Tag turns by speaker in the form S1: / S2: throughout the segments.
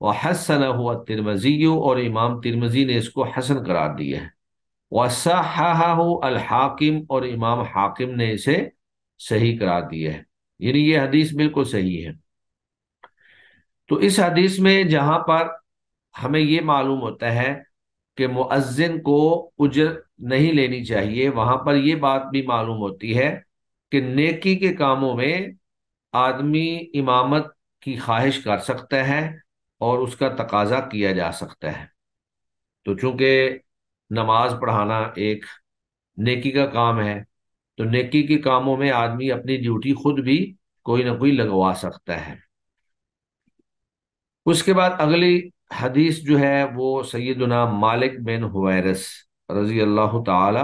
S1: وحسنہ الترمذی، اور امام ترمذی نے اس کو حسن قرار دیا ہے، وصححہ الحاکم، اور امام حاکم نے اسے صحیح قرار دیا ہے، یعنی یہ حدیث بالکل صحیح ہے۔ تو اس حدیث میں جہاں پر ہمیں یہ معلوم ہوتا ہے کہ مؤذن کو اجرت نہیں لینی چاہیے، وہاں پر یہ بات بھی معلوم ہوتی ہے کہ نیکی کے کاموں میں آدمی امامت کی خواہش کر سکتا ہے اور اس کا تقاضا کیا جا سکتا ہے۔ تو چونکہ نماز پڑھانا ایک نیکی کا کام ہے، تو نیکی کے کاموں میں آدمی اپنی ڈیوٹی خود بھی کوئی نہ کوئی لگوا سکتا ہے۔ اس کے بعد اگلی حدیث جو ہے وہ سیدنا مالک بن حویرث رضی اللہ تعالی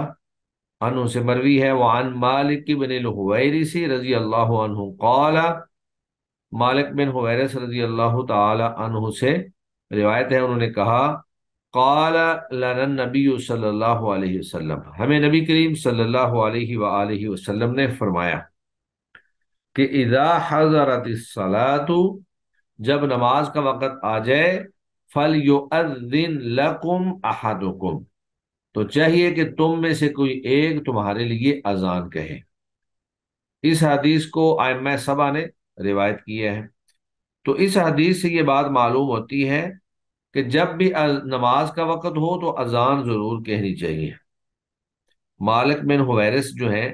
S1: عنہ سے مروی ہے، وعن مالک بن الحویرث رضی اللہ عنہ قال، مالک بن حویرث رضی اللہ تعالی عنہ سے روایت ہے، انہوں نے کہا قال لنا النبی صلی اللہ علیہ وسلم، ہمیں نبی کریم صلی اللہ علیہ وآلہ وسلم نے فرمایا کہ اذا حضرت الصلاۃ، جب نماز کا وقت آ جائے، فَلْيُؤَذِّن لَكُمْ أَحَدُكُمْ، تو چاہیے کہ تم میں سے کوئی ایک تمہارے لیے اذان کہے۔ اس حدیث کو ائمہ سبع نے روایت کیا ہے۔ تو اس حدیث سے یہ بات معلوم ہوتی ہے کہ جب بھی نماز کا وقت ہو تو اذان ضرور کہنی چاہیے۔ مالک بن حویرث جو ہیں،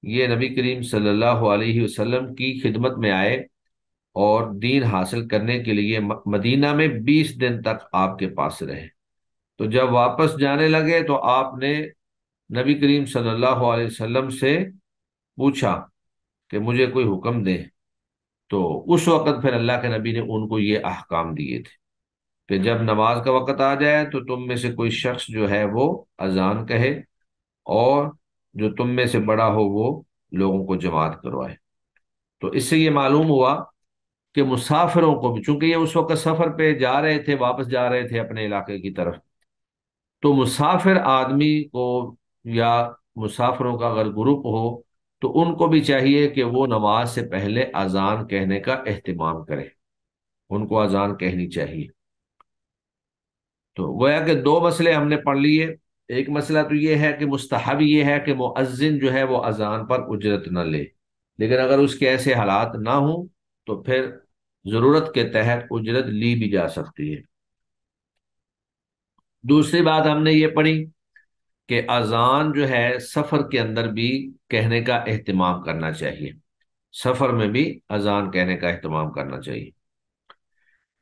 S1: یہ نبی کریم صلی اللہ علیہ وسلم کی خدمت میں آئے اور دین حاصل کرنے کے لیے مدینہ میں 20 دن تک آپ کے پاس رہے۔ تو جب واپس جانے لگے تو آپ نے نبی کریم صلی اللہ علیہ وسلم سے پوچھا کہ مجھے کوئی حکم دے، تو اس وقت پھر اللہ کے نبی نے ان کو یہ احکام دیے تھے کہ جب نماز کا وقت آ جائے تو تم میں سے کوئی شخص جو ہے وہ اذان کہے، اور جو تم میں سے بڑا ہو وہ لوگوں کو جماعت کروائے۔ تو اس سے یہ معلوم ہوا کہ مسافروں کو بھی، چونکہ یہ اس وقت سفر پہ جا رہے تھے، واپس جا رہے تھے اپنے علاقے کی طرف، تو مسافر آدمی کو یا مسافروں کا اگر گروپ ہو تو ان کو بھی چاہیے کہ وہ نماز سے پہلے اذان کہنے کا اہتمام کرے، ان کو اذان کہنی چاہیے۔ تو گویا کہ دو مسئلے ہم نے پڑھ لیے۔ ایک مسئلہ تو یہ ہے کہ مستحب یہ ہے کہ مؤذن جو ہے وہ اذان پر اجرت نہ لے، لیکن اگر اس کے ایسے حالات نہ ہوں تو پھر ضرورت کے تحت اجرت لی بھی جا سکتی ہے۔ دوسری بات ہم نے یہ پڑھی کہ اذان جو ہے سفر کے اندر بھی کہنے کا اہتمام کرنا چاہیے، سفر میں بھی اذان کہنے کا اہتمام کرنا چاہیے۔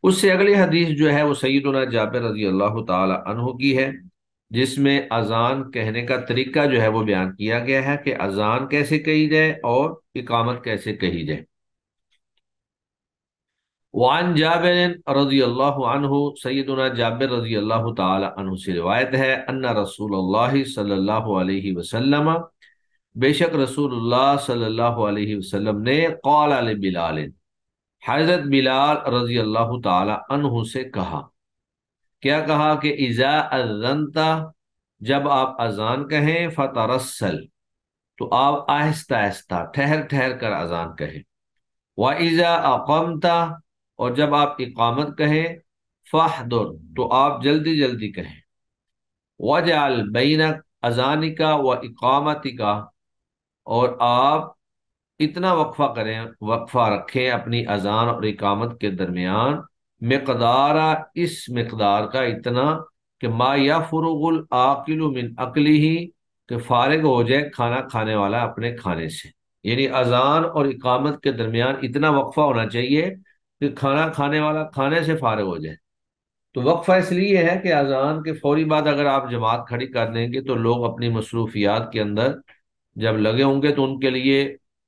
S1: اس سے اگلی حدیث جو ہے وہ سیدنا جابر رضی اللہ تعالی عنہ کی ہے، جس میں اذان کہنے کا طریقہ جو ہے وہ بیان کیا گیا ہے کہ اذان کیسے کہی جائے اور اقامت کیسے کہی جائے۔ وعن جابر رضی اللہ عنہ، سیدنا جابر رضی اللہ تعالی عنہ سے روایت ہے، ان رسول اللہ صلی اللہ علیہ وسلم، بے شک رسول اللہ صلی اللہ علیہ وسلم نے قال لبلال، حضرت بلال رضی اللہ تعالی عنہ سے کہا، کیا کہا کہ اذا اذنت، جب آپ اذان کہیں، فترسل، تو آپ آہستہ آہستہ ٹھہر ٹھہر کر اذان کہیں، وَإِذَا أَقَمْتَ، اور جب آپ اقامت کہیں، فَاحْضُرْ، تو آپ جلدی جلدی کہیں، وَاجْعَلْ بَيْنَ أَذَانِكَ وَإِقَامَتِكَ، اور آپ اتنا وقفہ کریں، وقفہ رکھیں اپنی اذان اور اقامت کے درمیان، مقدارا، اس مقدار کا اتنا کہ ما یفرغ العاقل من عقلہ، کہ فارغ ہو جائے کھانا کھانے والا اپنے کھانے سے، یعنی اذان اور اقامت کے درمیان اتنا وقفہ ہونا چاہیے کہ کھانا کھانے والا کھانے سے فارغ ہو جائے۔ تو وقفہ اس لیے ہے کہ اذان کے فوری بعد اگر آپ جماعت کھڑی کر دیں گے تو لوگ اپنی مصروفیات کے اندر جب لگے ہوں گے تو ان کے لیے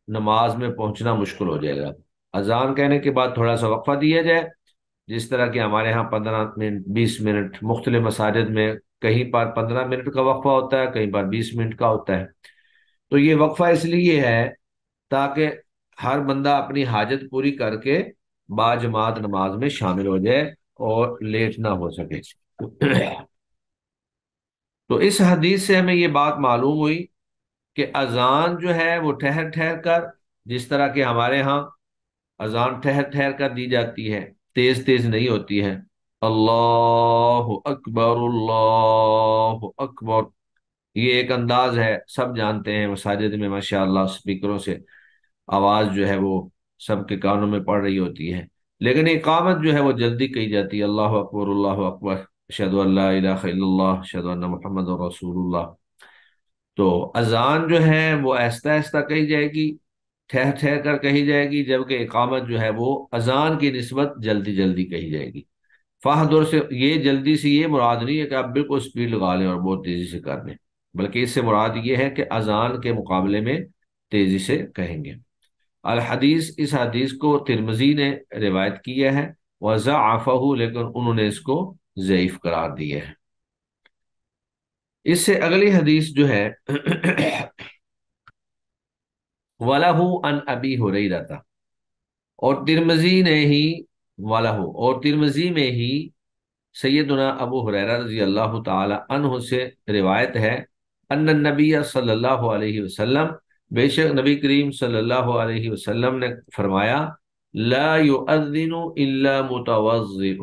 S1: نماز میں پہنچنا مشکل ہو جائے گا۔ اذان کہنے کے بعد تھوڑا سا وقفہ دیا جائے، جس طرح کہ ہمارے ہاں 15 منٹ 20 منٹ مختلف مساجد میں کہیں پر 15 منٹ کا وقفہ ہوتا ہے، کہیں پر 20 منٹ کا ہوتا ہے۔ تو یہ وقفہ اس لیے ہے تاکہ ہر بندہ اپنی حاجت پوری کر کے با جماعت نماز میں شامل ہو جائے اور لیٹ نہ ہو سکے۔ تو اس حدیث سے ہمیں یہ بات معلوم ہوئی کہ اذان جو ہے وہ ٹھہر ٹھہر کر، جس طرح کہ ہمارے ہاں اذان ٹھہر ٹھہر کر دی جاتی ہے، تیز تیز نہیں ہوتی ہے، اللہ اکبر اللہ اکبر، یہ ایک انداز ہے، سب جانتے ہیں مساجد میں ماشاء اللہ اسپیکروں سے آواز جو ہے وہ سب کے کانوں میں پڑ رہی ہوتی ہے، لیکن اقامت جو ہے وہ جلدی کہی جاتی ہے، اللہ اکبر اللہ اکبر، اشہد ان لا الہ الا اللہ اشہد ان محمد رسول اللہ۔ تو اذان جو ہے وہ آہستہ آہستہ کہی جائے گی، ٹھہر ٹھہر کر کہی جائے گی، جبکہ اقامت جو ہے وہ اذان کی نسبت جلدی جلدی کہی جائے گی۔ فہدر سے یہ جلدی سے یہ مراد نہیں ہے کہ آپ بالکل اسپیڈ لگا لیں اور بہت تیزی سے کر لیں، بلکہ اس سے مراد یہ ہے کہ اذان کے مقابلے میں تیزی سے کہیں گے۔ الحدیث، اس حدیث کو ترمذی نے روایت کیا ہے، وضعفہ، لیکن انہوں نے اس کو ضعیف قرار دیا ہے۔ اس سے اگلی حدیث جو ہے وَلَهُ عن ابی ہریرہ، اور ترمذی نے ہی وَلَهُ، اور ترمذی میں ہی سیدنا ابو ہریرہ رضی اللہ تعالی عنہ سے روایت ہے، ان النبی صلی اللہ علیہ وسلم، بے شک نبی کریم صلی اللہ علیہ وسلم نے فرمایا، لا یؤذن الا متوضئ،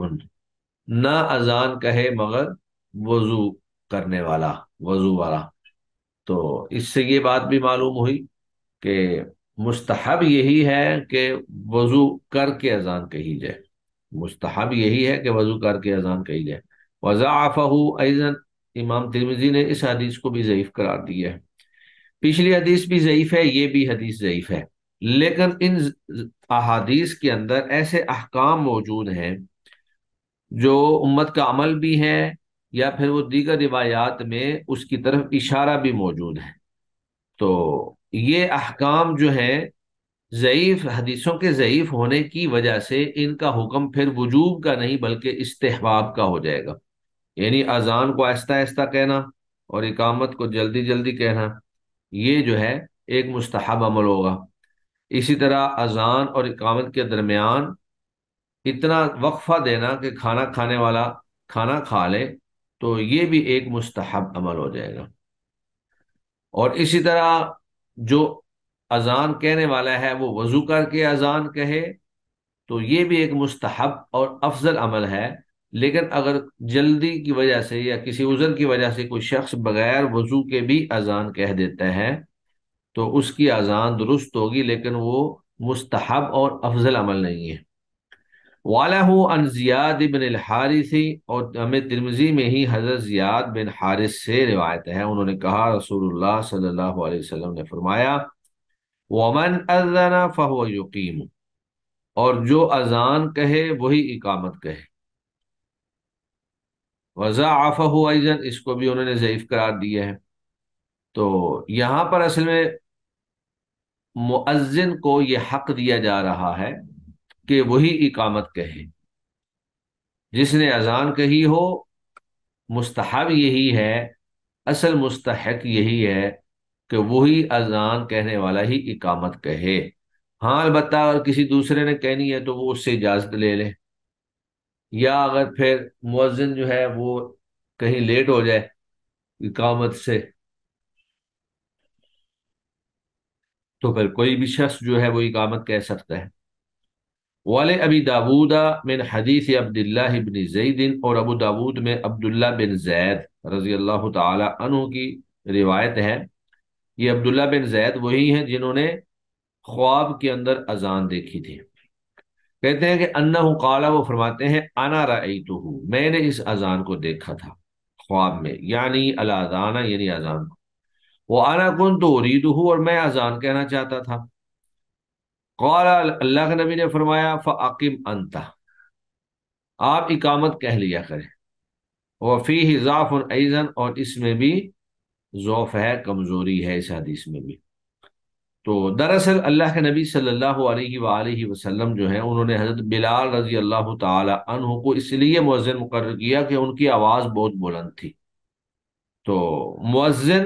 S1: نہ اذان کہے مگر وضو کرنے والا، وضو والا۔ تو اس سے یہ بات بھی معلوم ہوئی کہ مستحب یہی ہے کہ وضو کر کے اذان کہی جائے، مستحب یہی ہے کہ وضو کر کے اذان کہی جائے۔ وضعفہ ایضا، امام ترمذی نے اس حدیث کو بھی ضعیف قرار دیا ہے۔ پچھلی حدیث بھی ضعیف ہے، یہ بھی حدیث ضعیف ہے، لیکن ان احادیث کے اندر ایسے احکام موجود ہیں جو امت کا عمل بھی ہے، یا پھر وہ دیگر روایات میں اس کی طرف اشارہ بھی موجود ہے۔ تو یہ احکام جو ہیں ضعیف حدیثوں کے ضعیف ہونے کی وجہ سے ان کا حکم پھر وجوب کا نہیں بلکہ استحباب کا ہو جائے گا، یعنی اذان کو آہستہ آہستہ کہنا اور اقامت کو جلدی جلدی کہنا، یہ جو ہے ایک مستحب عمل ہوگا۔ اسی طرح اذان اور اقامت کے درمیان اتنا وقفہ دینا کہ کھانا کھانے والا کھانا کھا لے، تو یہ بھی ایک مستحب عمل ہو جائے گا۔ اور اسی طرح جو اذان کہنے والا ہے وہ وضو کر کے اذان کہے، تو یہ بھی ایک مستحب اور افضل عمل ہے، لیکن اگر جلدی کی وجہ سے یا کسی عذر کی وجہ سے کوئی شخص بغیر وضو کے بھی اذان کہہ دیتا ہے تو اس کی اذان درست ہوگی، لیکن وہ مستحب اور افضل عمل نہیں ہے۔ وَلَهُ عن زیاد بن الحارث، اور ہمیں ترمذی میں ہی حضرت زیاد بن حارث سے روایت ہے، انہوں نے کہا رسول اللہ صلی اللہ علیہ وسلم نے فرمایا، وَمَنْ أَذَّنَ فَهُوَ يُقِيمُ، اور جو اذان کہے وہی اقامت کہے۔ وَضَعَفَهُ أَيْضًا، اس کو بھی انہوں نے ضعیف قرار دیا ہے۔ تو یہاں پر اصل میں مؤذن کو یہ حق دیا جا رہا ہے کہ وہی اقامت کہے، جس نے اذان کہی ہو مستحب یہی ہے، اصل مستحق یہی ہے کہ وہی اذان کہنے والا ہی اقامت کہے۔ ہاں البتہ اگر کسی دوسرے نے کہنی ہے تو وہ اس سے اجازت لے لے، یا اگر پھر مؤذن جو ہے وہ کہیں لیٹ ہو جائے اقامت سے تو پھر کوئی بھی شخص جو ہے وہ اقامت کہہ سکتا ہے۔ والے ابی داود من حدیث عبداللہ بن زید، اور ابو داود میں عبداللہ بن زید رضی اللہ تعالی عنہ کی روایت ہے۔ یہ عبداللہ بن زید وہی ہیں جنہوں نے خواب کے اندر اذان دیکھی تھی۔ کہتے ہیں کہ انہ قال، وہ فرماتے ہیں انا رأیتہ، میں نے اس اذان کو دیکھا تھا خواب میں، یعنی الاذان یعنی اذان کو، وانا كنت اريده، اور میں اذان کہنا چاہتا تھا۔ قال، اللہ کے نبی نے فرمایا، فاقم انت، آپ اقامت کہہ لیا کریں۔ وفیہ ضعف ایضا، اور اس میں بھی ضعف ہے، کمزوری ہے اس حدیث میں بھی۔ تو دراصل اللہ کے نبی صلی اللہ علیہ وآلہ وسلم جو ہیں انہوں نے حضرت بلال رضی اللہ تعالی عنہ کو اس لیے مؤذن مقرر کیا کہ ان کی آواز بہت بلند تھی۔ تو مؤذن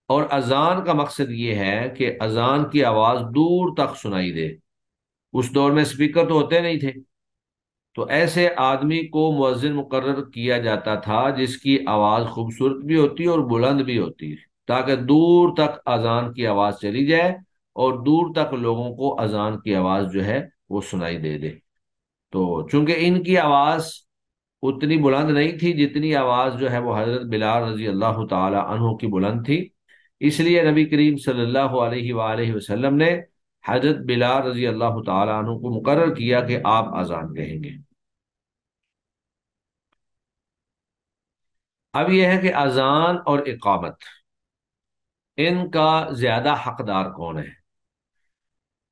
S1: اور اذان کا مقصد یہ ہے کہ اذان کی آواز دور تک سنائی دے۔ اس دور میں اسپیکر تو ہوتے نہیں تھے، تو ایسے آدمی کو مؤذن مقرر کیا جاتا تھا جس کی آواز خوبصورت بھی ہوتی اور بلند بھی ہوتی، تاکہ دور تک اذان کی آواز چلی جائے اور دور تک لوگوں کو اذان کی آواز جو ہے وہ سنائی دے دے۔ تو چونکہ ان کی آواز اتنی بلند نہیں تھی جتنی آواز جو ہے وہ حضرت بلال رضی اللہ تعالی عنہ کی بلند تھی، اس لیے نبی کریم صلی اللہ علیہ وآلہ وسلم نے حضرت بلال رضی اللہ تعالی عنہ کو مقرر کیا کہ آپ اذان کہیں گے۔ اب یہ ہے کہ اذان اور اقامت، ان کا زیادہ حقدار کون ہے؟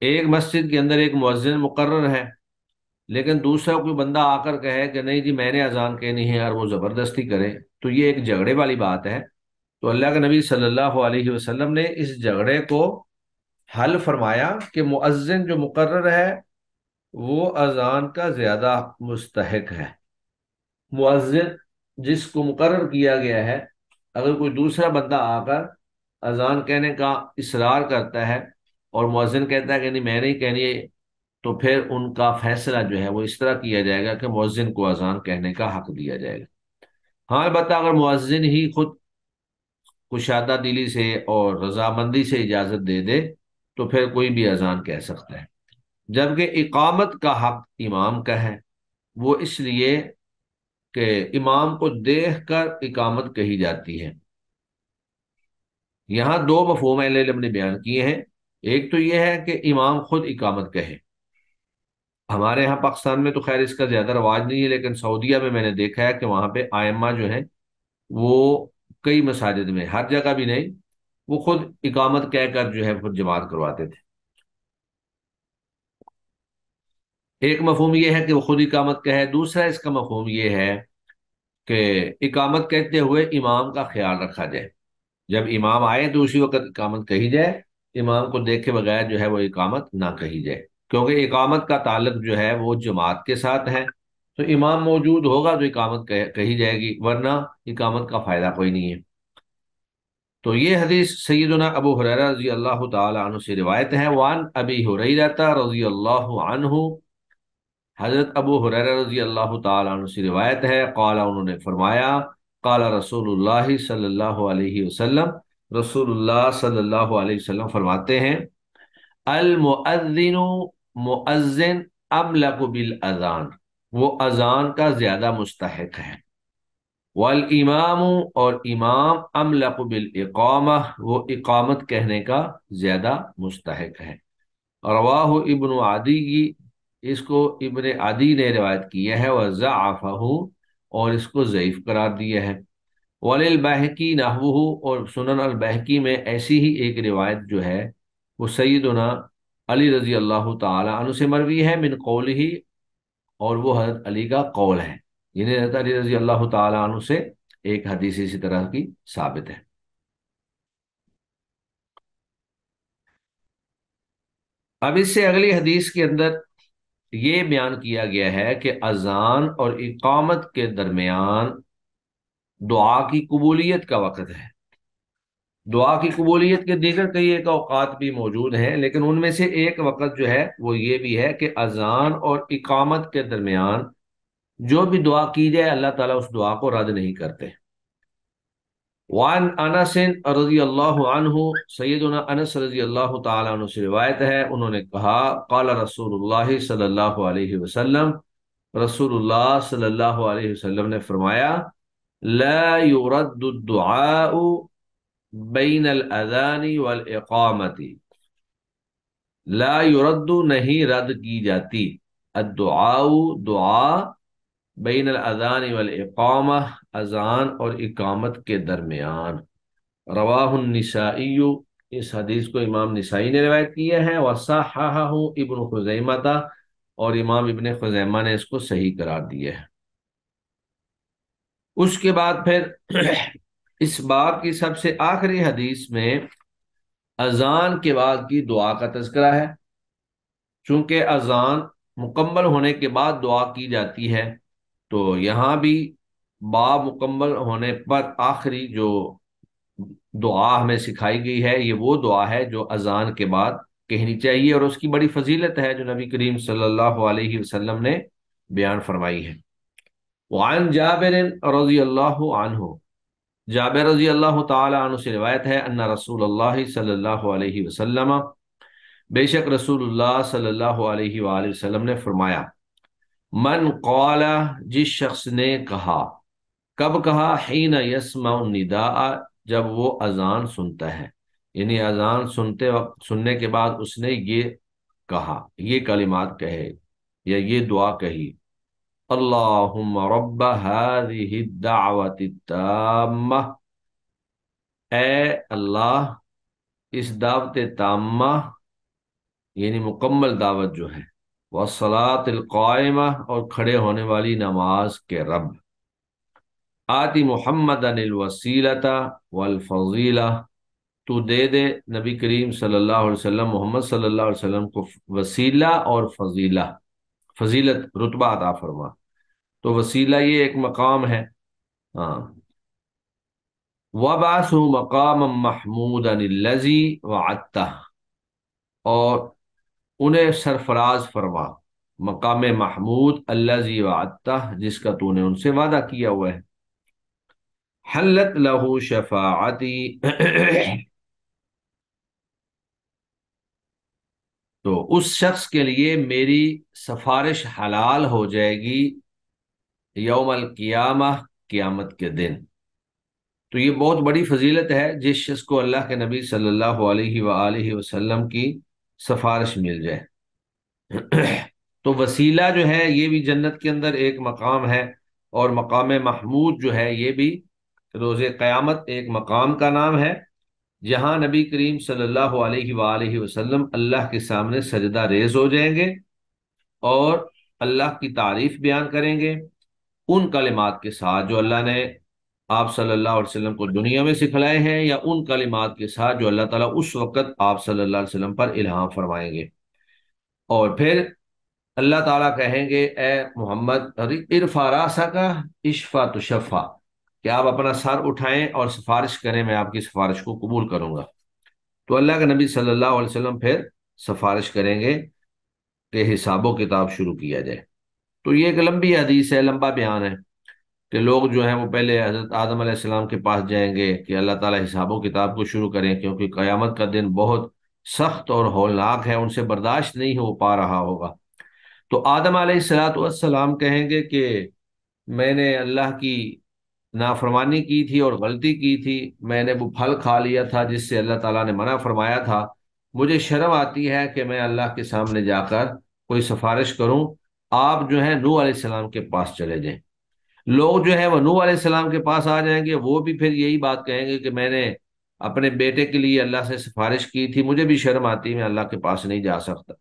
S1: ایک مسجد کے اندر ایک مؤذن مقرر ہے، لیکن دوسرا کوئی بندہ آ کر کہے کہ نہیں جی میں نے اذان کہنی ہے اور وہ زبردستی کرے، تو یہ ایک جھگڑے والی بات ہے۔ تو اللہ کے نبی صلی اللہ علیہ وسلم نے اس جھگڑے کو حل فرمایا کہ مؤذن جو مقرر ہے وہ اذان کا زیادہ مستحق ہے۔ مؤذن جس کو مقرر کیا گیا ہے، اگر کوئی دوسرا بندہ آ کر اذان کہنے کا اصرار کرتا ہے اور مؤذن کہتا ہے کہ نہیں میں نہیں کہنی ہے، تو پھر ان کا فیصلہ جو ہے وہ اس طرح کیا جائے گا کہ مؤذن کو اذان کہنے کا حق دیا جائے گا۔ ہاں البتہ اگر مؤذن ہی خود کشادہ دلی سے اور رضامندی سے اجازت دے دے تو پھر کوئی بھی اذان کہہ سکتا ہے، جبکہ اقامت کا حق امام کا ہے، وہ اس لیے کہ امام کو دیکھ کر اقامت کہی جاتی ہے۔ یہاں دو مفہوم اہل علم نے بیان کیے ہیں، ایک تو یہ ہے کہ امام خود اقامت کہے۔ ہمارے ہاں پاکستان میں تو خیر اس کا زیادہ رواج نہیں ہے، لیکن سعودیہ میں نے دیکھا ہے کہ وہاں پہ ائمہ جو ہیں وہ کئی مساجد میں، ہر جگہ بھی نہیں، وہ خود اقامت کہہ کر جو ہے خود جماعت کرواتے تھے۔ ایک مفہوم یہ ہے کہ وہ خود اقامت کہے، دوسرا اس کا مفہوم یہ ہے کہ اقامت کہتے ہوئے امام کا خیال رکھا جائے، جب امام آئے تو اسی وقت اقامت کہی جائے، امام کو دیکھے بغیر جو ہے وہ اقامت نہ کہی جائے، کیونکہ اقامت کا تعلق جو ہے وہ جماعت کے ساتھ ہے، تو امام موجود ہوگا تو اقامت کہی جائے گی، ورنہ اقامت کا فائدہ کوئی نہیں ہے۔ تو یہ حدیث سیدنا ابو ہریرہ رضی اللہ تعالی عنہ سے روایت ہے۔ وعن ابی ہریرہ رضی اللہ عنہ، حضرت ابو ہریرہ رضی اللہ تعالی عنہ سے روایت ہے، قال انہوں نے فرمایا، قال رسول اللہ صلی اللہ علیہ وسلم، رسول اللہ صلی اللہ علیہ وسلم فرماتے ہیں، المؤذن، مؤذن املک بالاذان، وہ اذان کا زیادہ مستحق ہے، والامام، اور امام املک بالاقامہ، وہ اقامت کہنے کا زیادہ مستحق ہے۔ رواہ ابن عدی، اس کو ابن عدی نے روایت کیا ہے، وضعفہ، اور اس کو ضعیف قرار دیا ہے۔ وللبیہقی نحوہ، اور سنن البیہقی میں ایسی ہی ایک روایت جو ہے وہ سیدنا علی رضی اللہ تعالی عنہ سے مروی ہے، من قولہ، اور وہ حضرت علی کا قول ہے، یعنی حضرت علی رضی اللہ تعالی عنہ سے ایک حدیث اسی طرح کی ثابت ہے۔ اب اس سے اگلی حدیث کے اندر یہ بیان کیا گیا ہے کہ اذان اور اقامت کے درمیان دعا کی قبولیت کا وقت ہے۔ دعا کی قبولیت کے دیگر کئی ایک اوقات بھی موجود ہیں، لیکن ان میں سے ایک وقت جو ہے وہ یہ بھی ہے کہ اذان اور اقامت کے درمیان جو بھی دعا کی جائے اللہ تعالیٰ اس دعا کو رد نہیں کرتے۔ وعن انس رضی اللہ عنہ، سیدنا انس رضی اللہ تعالی عنہ سے روایت ہے، انہوں نے کہا، قال رسول اللہ صلی اللہ علیہ وسلم، رسول اللہ صلی اللہ علیہ وسلم نے فرمایا، لا يرد الدعاء بین الاذان والاقامت، لا يرد، نہیں رد کی جاتی، الدعاء، دعا، بین الاذان والاقامہ، اذان اور اقامت کے درمیان۔ رواہ النسائی، اس حدیث کو امام نسائی نے روایت کیا ہے، وصححہ ابن خزیمہ، اور امام ابن خزیمہ نے اس کو صحیح قرار دیا ہے۔ اس کے بعد پھر اس باب کی سب سے آخری حدیث میں اذان کے بعد کی دعا کا تذکرہ ہے، چونکہ اذان مکمل ہونے کے بعد دعا کی جاتی ہے، تو یہاں بھی باب مکمل ہونے پر آخری جو دعا ہمیں سکھائی گئی ہے یہ وہ دعا ہے جو اذان کے بعد کہنی چاہیے، اور اس کی بڑی فضیلت ہے جو نبی کریم صلی اللہ علیہ وسلم نے بیان فرمائی ہے۔ وعن جابر رضی اللہ عنہ، جابر رضی اللہ تعالی عنہ سے روایت ہے، ان رسول اللہ صلی اللہ علیہ وسلم، بے شک رسول اللہ صلی اللہ علیہ وآلہ وسلم نے فرمایا، من قال، جس شخص نے کہا، کب کہا، حین یسمع النداء، جب وہ اذان سنتا ہے، یعنی اذان سنتے وقت، سننے کے بعد اس نے یہ کہا، یہ کلمات کہے یا یہ دعا کہی: اللہم رب هذه الدعوت التامہ، اے اللہ اس دعوت تامہ یعنی مکمل دعوت جو ہے، والصلاۃ القائمہ اور کھڑے ہونے والی نماز کے رب، آتی محمد الوسیلۃ والفضیلہ، تو دے دے نبی کریم صلی اللہ علیہ وسلم، محمد صلی اللہ علیہ وسلم کو وسیلہ اور فضیلہ، فضیلت رتبہ عطا فرما۔ تو وسیلہ یہ ایک مقام ہے، ہاں۔ وَبَعَثْهُ مَقَامًا مَحْمُودًا الَّذِي وَعَدتَّهُ، اور انہیں سرفراز فرما، مقام محمود الذی وعدتہ، جس کا تو نے ان سے وعدہ کیا ہوا ہے۔ حلت لہ شفاعتی، تو اس شخص کے لیے میری سفارش حلال ہو جائے گی، یوم القیامہ، قیامت کے دن۔ تو یہ بہت بڑی فضیلت ہے جس شخص کو اللہ کے نبی صلی اللہ علیہ وآلہ وسلم کی سفارش مل جائے۔ تو وسیلہ جو ہے یہ بھی جنت کے اندر ایک مقام ہے، اور مقام محمود جو ہے یہ بھی روز قیامت ایک مقام کا نام ہے، جہاں نبی کریم صلی اللہ علیہ وآلہ وسلم اللہ کے سامنے سجدہ ریز ہو جائیں گے اور اللہ کی تعریف بیان کریں گے ان کلمات کے ساتھ جو اللہ نے آپ صلی اللہ علیہ وسلم کو دنیا میں سکھلائے ہیں، یا ان کلمات کے ساتھ جو اللہ تعالیٰ اس وقت آپ صلی اللہ علیہ وسلم پر الہام فرمائیں گے۔ اور پھر اللہ تعالیٰ کہیں گے: اے محمد، ارفع راسک اشفع تشفع، کہ آپ اپنا سر اٹھائیں اور سفارش کریں، میں آپ کی سفارش کو قبول کروں گا۔ تو اللہ کے نبی صلی اللہ علیہ وسلم پھر سفارش کریں گے کہ حساب و کتاب شروع کیا جائے۔ تو یہ ایک لمبی حدیث ہے، لمبا بیان ہے کہ لوگ جو ہیں وہ پہلے حضرت آدم علیہ السلام کے پاس جائیں گے کہ اللہ تعالیٰ حساب و کتاب کو شروع کریں، کیونکہ قیامت کا دن بہت سخت اور ہولناک ہے، ان سے برداشت نہیں ہو پا رہا ہوگا۔ تو آدم علیہ السلام کہیں گے کہ میں نے اللہ کی نافرمانی کی تھی اور غلطی کی تھی، میں نے وہ پھل کھا لیا تھا جس سے اللہ تعالیٰ نے منع فرمایا تھا، مجھے شرم آتی ہے کہ میں اللہ کے سامنے جا کر کوئی سفارش کروں، آپ جو ہے نوح علیہ السلام کے پاس چلے جائیں۔ لوگ جو ہے وہ نوح علیہ السلام کے پاس آ جائیں گے، وہ بھی پھر یہی بات کہیں گے کہ میں نے اپنے بیٹے کے لیے اللہ سے سفارش کی تھی، مجھے بھی شرم آتی ہے، میں اللہ کے پاس نہیں جا سکتا۔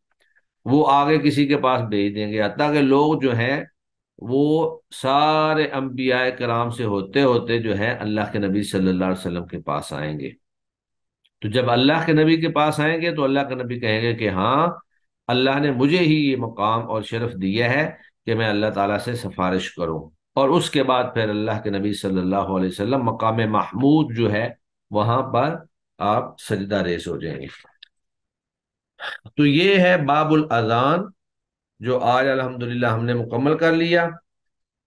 S1: وہ آگے کسی کے پاس بھیج دیں گے، حتیٰ کہ لوگ جو ہیں وہ سارے انبیاء کرام سے ہوتے ہوتے جو ہے اللہ کے نبی صلی اللہ علیہ وسلم کے پاس آئیں گے۔ تو جب اللہ کے نبی کے پاس آئیں گے تو اللہ کے نبی کہیں گے کہ ہاں، اللہ نے مجھے ہی یہ مقام اور شرف دیا ہے کہ میں اللہ تعالیٰ سے سفارش کروں۔ اور اس کے بعد پھر اللہ کے نبی صلی اللہ علیہ وسلم مقام محمود جو ہے وہاں پر آپ سجدہ ریز ہو جائیں گے۔ تو یہ ہے باب الاذان، جو آج الحمدللہ ہم نے مکمل کر لیا۔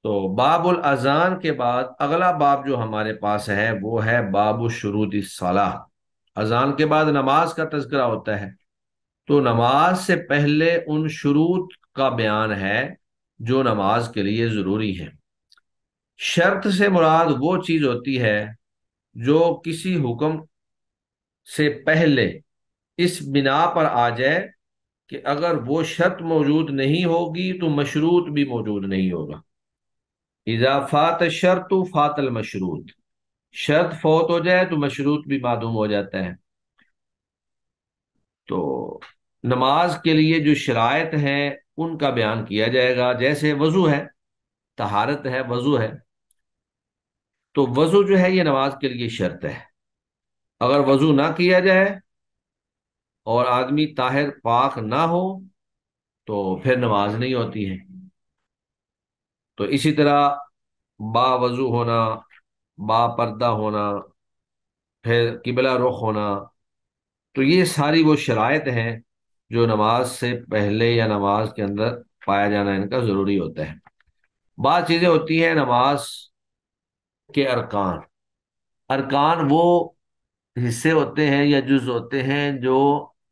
S1: تو باب الاذان کے بعد اگلا باب جو ہمارے پاس ہے وہ ہے باب شروط الصلاۃ۔ اذان کے بعد نماز کا تذکرہ ہوتا ہے، تو نماز سے پہلے ان شروط کا بیان ہے جو نماز کے لیے ضروری ہیں۔ شرط سے مراد وہ چیز ہوتی ہے جو کسی حکم سے پہلے اس بنا پر آ جائے کہ اگر وہ شرط موجود نہیں ہوگی تو مشروط بھی موجود نہیں ہوگا۔ اذا فات الشرط فات المشروط، شرط فوت ہو جائے تو مشروط بھی معدوم ہو جاتا ہے۔ تو نماز کے لیے جو شرائط ہیں ان کا بیان کیا جائے گا، جیسے وضو ہے، طہارت ہے، وضو ہے۔ تو وضو جو ہے یہ نماز کے لیے شرط ہے، اگر وضو نہ کیا جائے اور آدمی طاہر پاک نہ ہو تو پھر نماز نہیں ہوتی ہے۔ تو اسی طرح با وضو ہونا، با پردہ ہونا، پھر قبلہ رخ ہونا، تو یہ ساری وہ شرائط ہیں جو نماز سے پہلے یا نماز کے اندر پایا جانا ان کا ضروری ہوتا ہے۔ بعض چیزیں ہوتی ہیں نماز کے ارکان، ارکان وہ حصے ہوتے ہیں یا جز ہوتے ہیں جو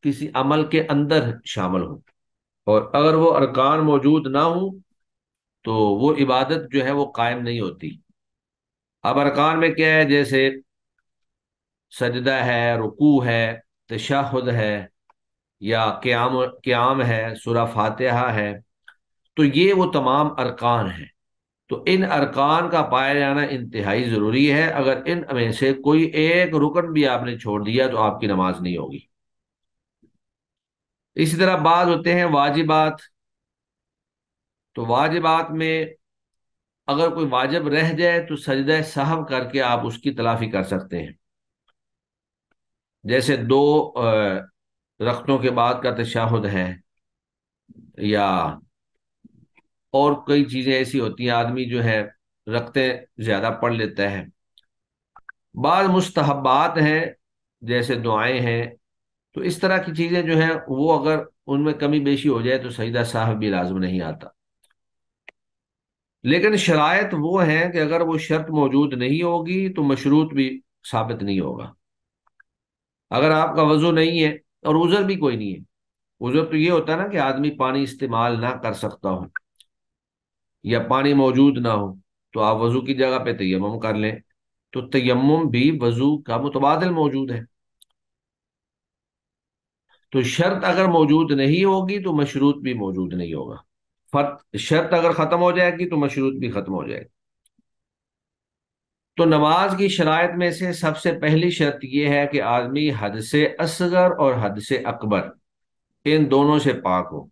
S1: کسی عمل کے اندر شامل ہوں، اور اگر وہ ارکان موجود نہ ہوں تو وہ عبادت جو ہے وہ قائم نہیں ہوتی۔ اب ارکان میں کیا ہے؟ جیسے سجدہ ہے، رکوع ہے، تشہد ہے، یا قیام ہے، سورہ فاتحہ ہے، تو یہ وہ تمام ارکان ہیں۔ تو ان ارکان کا پایا جانا انتہائی ضروری ہے۔ اگر ان میں سے کوئی ایک رکن بھی آپ نے چھوڑ دیا تو آپ کی نماز نہیں ہوگی۔ اسی طرح بعض ہوتے ہیں واجبات، تو واجبات میں اگر کوئی واجب رہ جائے تو سجدہ سہو کر کے آپ اس کی تلافی کر سکتے ہیں، جیسے دو رکعتوں کے بعد کا تشہد ہے، یا اور کئی چیزیں ایسی ہوتی ہیں، آدمی جو ہے رکعتیں زیادہ پڑھ لیتا ہے۔ بعض مستحبات ہیں جیسے دعائیں ہیں، تو اس طرح کی چیزیں جو ہیں وہ اگر ان میں کمی بیشی ہو جائے تو سجدہ صاحب بھی لازم نہیں آتا۔ لیکن شرائط وہ ہیں کہ اگر وہ شرط موجود نہیں ہوگی تو مشروط بھی ثابت نہیں ہوگا۔ اگر آپ کا وضو نہیں ہے اور عذر بھی کوئی نہیں ہے، عذر تو یہ ہوتا ہے نا کہ آدمی پانی استعمال نہ کر سکتا ہو یا پانی موجود نہ ہو، تو آپ وضو کی جگہ پہ تیمم کر لیں، تو تیمم بھی وضو کا متبادل موجود ہے۔ تو شرط اگر موجود نہیں ہوگی تو مشروط بھی موجود نہیں ہوگا۔ شرط اگر ختم ہو جائے گی تو مشروط بھی ختم ہو جائے گی۔ تو نماز کی شرائط میں سے سب سے پہلی شرط یہ ہے کہ آدمی حد سے اصغر اور حد سے اکبر ان دونوں سے پاک ہو۔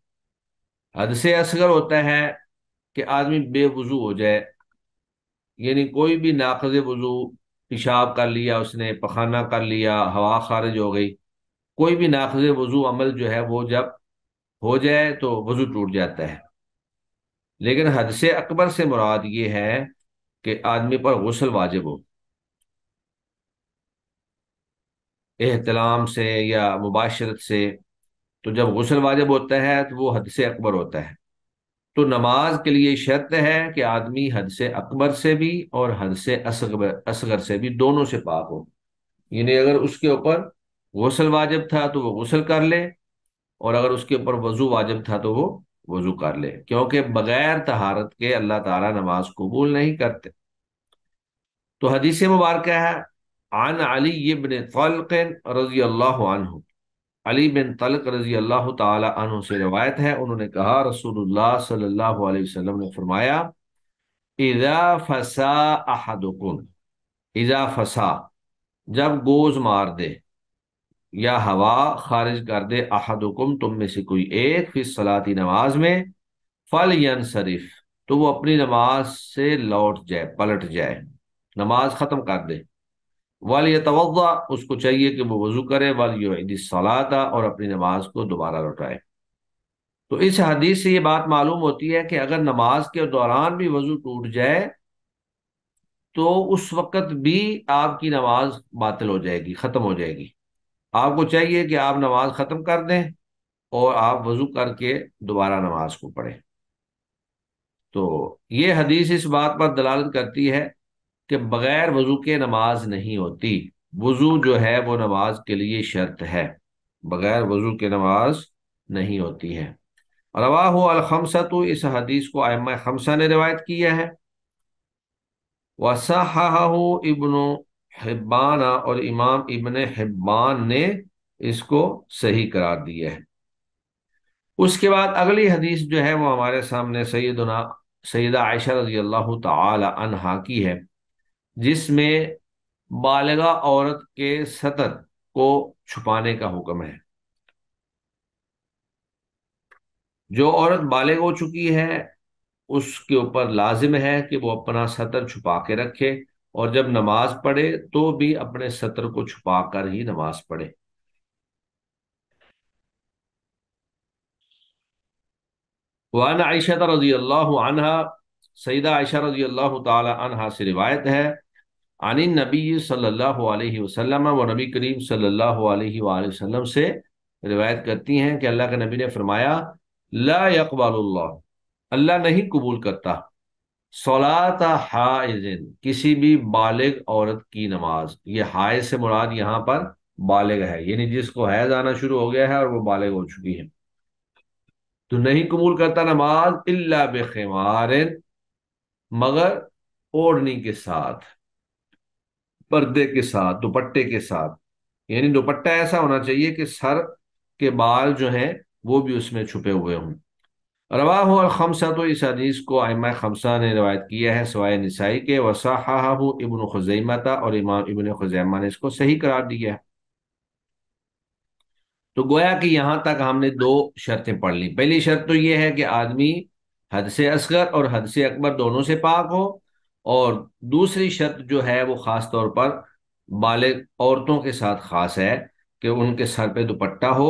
S1: حد سے اصغر ہوتا ہے کہ آدمی بے وضو ہو جائے، یعنی کوئی بھی ناقض وضو، پیشاب کر لیا اس نے، پخانہ کر لیا، ہوا خارج ہو گئی، کوئی بھی ناقض وضو عمل جو ہے وہ جب ہو جائے تو وضو ٹوٹ جاتا ہے۔ لیکن حد سے اکبر سے مراد یہ ہے کہ آدمی پر غسل واجب ہو، احتلام سے یا مباشرت سے۔ تو جب غسل واجب ہوتا ہے تو وہ حد سے اکبر ہوتا ہے۔ تو نماز کے لیے شرط ہے کہ آدمی حد سے اکبر سے بھی اور حد سے اصغر سے بھی دونوں سے پاک ہو، یعنی اگر اس کے اوپر غسل واجب تھا تو وہ غسل کر لے، اور اگر اس کے اوپر وضو واجب تھا تو وہ وضو کر لے، کیونکہ بغیر طہارت کے اللہ تعالیٰ نماز قبول نہیں کرتے۔ تو حدیث مبارکہ ہے، عن علی بن طلق رضی اللہ عنہ، علی بن طلق رضی اللہ تعالی عنہ سے روایت ہے، انہوں نے کہا رسول اللہ صلی اللہ علیہ وسلم نے فرمایا، اذا فسا احدکم، اذا فسا جب گوز مار دے یا ہوا خارج کر دے، احدکم تم میں سے کوئی ایک، فی الصلاۃ نماز میں، فلینصرف تو وہ اپنی نماز سے لوٹ جائے، پلٹ جائے، نماز ختم کر دے، ولیتوضا اس کو چاہیے کہ وہ وضو کرے، ولیعد الصلاۃ اور اپنی نماز کو دوبارہ لوٹائے۔ تو اس حدیث سے یہ بات معلوم ہوتی ہے کہ اگر نماز کے دوران بھی وضو ٹوٹ جائے تو اس وقت بھی آپ کی نماز باطل ہو جائے گی، ختم ہو جائے گی۔ آپ کو چاہیے کہ آپ نماز ختم کر دیں اور آپ وضو کر کے دوبارہ نماز کو پڑھیں۔ تو یہ حدیث اس بات پر دلالت کرتی ہے کہ بغیر وضو کے نماز نہیں ہوتی۔ وضو جو ہے وہ نماز کے لیے شرط ہے، بغیر وضو کے نماز نہیں ہوتی ہے۔ رواہ الخمسۃ، اس حدیث کو ائمہ خمسہ نے روایت کیا ہے، وصححہ ابن حبان، اور امام ابن حبان نے اس کو صحیح قرار دیا ہے۔ اس کے بعد اگلی حدیث جو ہے وہ ہمارے سامنے سیدہ عائشہ رضی اللہ تعالی عنہا کی ہے، جس میں بالغہ عورت کے سطر کو چھپانے کا حکم ہے۔ جو عورت بالغ ہو چکی ہے اس کے اوپر لازم ہے کہ وہ اپنا سطر چھپا کے رکھے، اور جب نماز پڑھے تو بھی اپنے سطر کو چھپا کر ہی نماز پڑھے۔ وعن عائشہ رضی اللہ عنہا، سیدہ عائشہ رضی اللہ تعالی عنہا سے روایت ہے، عن النبی صلی اللہ علیہ وسلم، وہ نبی کریم صلی اللہ علیہ وآلہ وسلم سے روایت کرتی ہیں کہ اللہ کے نبی نے فرمایا، لا يقبل اللہ، اللہ نہیں قبول کرتا، صلاۃ حائض، کسی بھی بالغ عورت کی نماز۔ یہ حائض سے مراد یہاں پر بالغ ہے، یعنی جس کو حیض آنا شروع ہو گیا ہے اور وہ بالغ ہو چکی ہے۔ تو نہیں قبول کرتا نماز الا بخمار، مگر اوڑھنی کے ساتھ، پردے کے ساتھ، دوپٹے کے ساتھ، یعنی دوپٹہ ایسا ہونا چاہیے کہ سر کے بال جو ہیں وہ بھی اس میں چھپے ہوئے ہوں۔ رواہ الخمسہ، تو اس حدیث کو ائمہ خمسہ نے روایت کیا ہے سوائے نسائی کے، وصححہ ابن خزیمہ، اور امام ابن خزیمہ نے اس کو صحیح قرار دیا ہے۔ تو گویا کہ یہاں تک ہم نے دو شرطیں پڑھ لی۔ پہلی شرط تو یہ ہے کہ آدمی حد سے اصغر اور حد سے اکبر دونوں سے پاک ہو، اور دوسری شرط جو ہے وہ خاص طور پر بالغ عورتوں کے ساتھ خاص ہے کہ ان کے سر پہ دوپٹہ ہو